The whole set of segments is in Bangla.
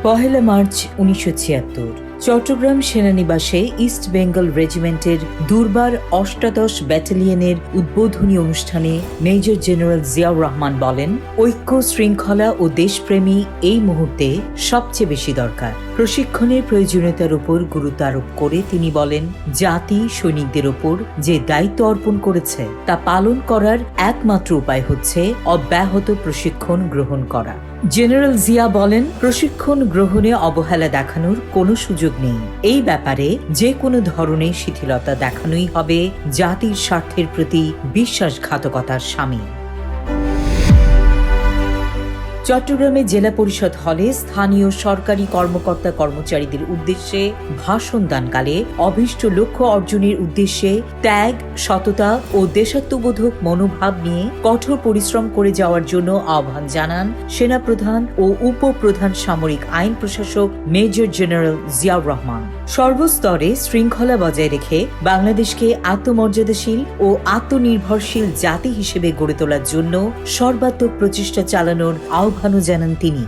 ১ মার্চ ১৯৭৬ চট্টগ্রাম সেনানিবাসে ইস্ট বেঙ্গল রেজিমেন্টের দুর্বার অষ্টাদশ ব্যাটালিয়নের উদ্বোধনী অনুষ্ঠানে মেজর জেনারেল জিয়াউর রহমান বলেন, ঐক্য, শৃঙ্খলা ও দেশপ্রেমী এই মুহূর্তে সবচেয়ে বেশি দরকার। প্রশিক্ষণের প্রয়োজনীয়তার উপর গুরুত্ব আরোপ করে তিনি বলেন, জাতি সৈনিকদের ওপর যে দায়িত্ব অর্পণ করেছে তা পালন করার একমাত্র উপায় হচ্ছে অব্যাহত প্রশিক্ষণ গ্রহণ করা। জেনারেল জিয়া বলেন, প্রশিক্ষণ গ্রহণে অবহেলা দেখানোর কোনো সুযোগ নেই। এই ব্যাপারে যে কোনো ধরনের শিথিলতা দেখানোই হবে জাতির স্বার্থের প্রতি বিশ্বাসঘাতকতার শামিল। চট্টগ্রামে জেলা পরিষদ হলে স্থানীয় সরকারি কর্মকর্তা কর্মচারীদের উদ্দেশ্যে ভাষণ দানকালে অভীষ্ট লক্ষ্য অর্জনের উদ্দেশ্যে ত্যাগ, সততা ও দেশাত্মবোধক মনোভাব নিয়ে কঠোর পরিশ্রম করে যাওয়ার জন্য আহ্বান জানান সেনাপ্রধান ও উপপ্রধান সামরিক আইন প্রশাসক মেজর জেনারেল জিয়াউর রহমান। সর্বস্তরে শৃঙ্খলা বজায় রেখে বাংলাদেশকে আত্মমর্যাদাশীল ও আত্মনির্ভরশীল জাতি হিসেবে গড়ে তোলার জন্য সর্বাত্মক প্রচেষ্টা চালানোর আহ্বানও জানান তিনি।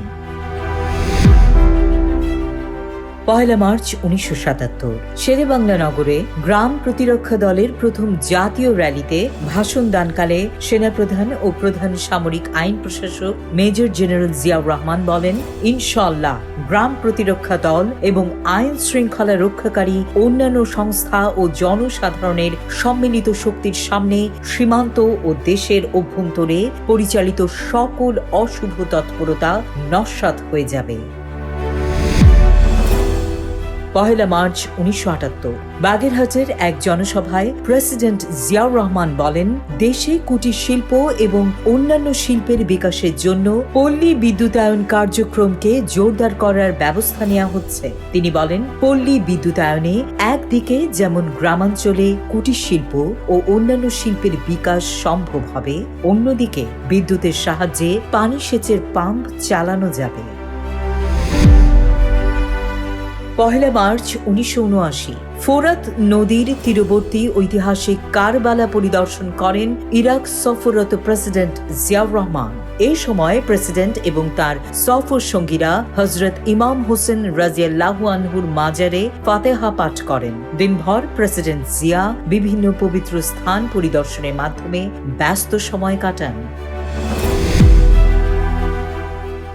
১ মার্চ ১৯৭৭ শেরেবাংলা নগরে গ্রাম প্রতিরক্ষা দলের প্রথম জাতীয় র্যালিতে ভাষণ দানকালে সেনাপ্রধান ও প্রধান সামরিক আইন প্রশাসক মেজর জেনারেল জিয়াউর রহমান বলেন, ইনশাআল্লাহ গ্রাম প্রতিরক্ষা দল এবং আইন শৃঙ্খলা রক্ষাকারী অন্যান্য সংস্থা ও জনসাধারণের সম্মিলিত শক্তির সামনে সীমান্ত ও দেশের অভ্যন্তরে পরিচালিত সকল অশুভ তৎপরতা নস্যাৎ হয়ে যাবে। ১ মার্চ ১৯৭৮ বাগেরহাটের এক জনসভায় প্রেসিডেন্ট জিয়াউর রহমান বলেন, দেশে কুটির শিল্প এবং অন্যান্য শিল্পের বিকাশের জন্য পল্লী বিদ্যুতায়ন কার্যক্রমকে জোরদার করার ব্যবস্থা নেওয়া হচ্ছে। তিনি বলেন, পল্লী বিদ্যুতায়নে একদিকে যেমন গ্রামাঞ্চলে কুটির শিল্প ও অন্যান্য শিল্পের বিকাশ সম্ভব হবে, অন্যদিকে বিদ্যুতের সাহায্যে পানি সেচের পাম্প চালানো যাবে। ১ মার্চ ১৯৭৯ ফোরাত নদীর তীরবর্তী ঐতিহাসিক কারবালা পরিদর্শন করেন ইরাক সফররত প্রেসিডেন্ট জিয়াউর রহমান। এই সময় প্রেসিডেন্ট এবং তার সফর সঙ্গীরা হযরত ইমাম হোসেন রাদিয়াল্লাহু আনহুর মাজারে ফাতিহা পাঠ করেন। দিনভর প্রেসিডেন্ট জিয়া বিভিন্ন পবিত্র স্থান পরিদর্শনের মাধ্যমে ব্যস্ত সময় কাটান।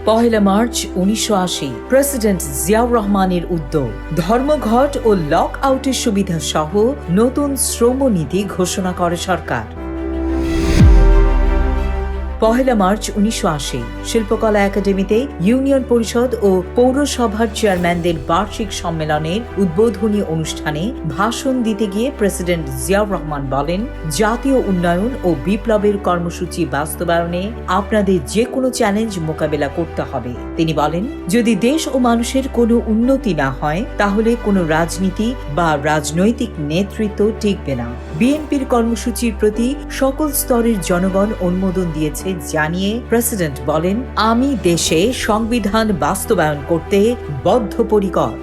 ১ মার্চ ১৯৮০ প্রেসিডেন্ট জিয়াউর রহমানের উদ্যোগ ধর্মঘট ও লক আউটের সুবিধা সহ নতুন শ্রমনীতি ঘোষণা করে সরকার। ১ মার্চ ১৯৮০ শিল্পকলা একাডেমিতে ইউনিয়ন পরিষদ ও পৌরসভার চেয়ারম্যানদের বার্ষিক সম্মেলনের উদ্বোধনী অনুষ্ঠানে ভাষণ দিতে গিয়ে প্রেসিডেন্ট জিয়াউর রহমান বলেন, জাতীয় উন্নয়ন ও বিপ্লবের কর্মসূচি বাস্তবায়নে আপনাদের যে কোনো চ্যালেঞ্জ মোকাবেলা করতে হবে। তিনি বলেন, যদি দেশ ও মানুষের কোনো উন্নতি না হয় তাহলে কোনো রাজনীতি বা রাজনৈতিক নেতৃত্ব টিকবে না। বিএনপির কর্মসূচির প্রতি সকল স্তরের জনগণ অনুমোদন দিয়েছে জানিয়ে প্রেসিডেন্ট বলেন, আমি দেশে সংবিধান বাস্তবায়ন করতে বদ্ধপরিকর।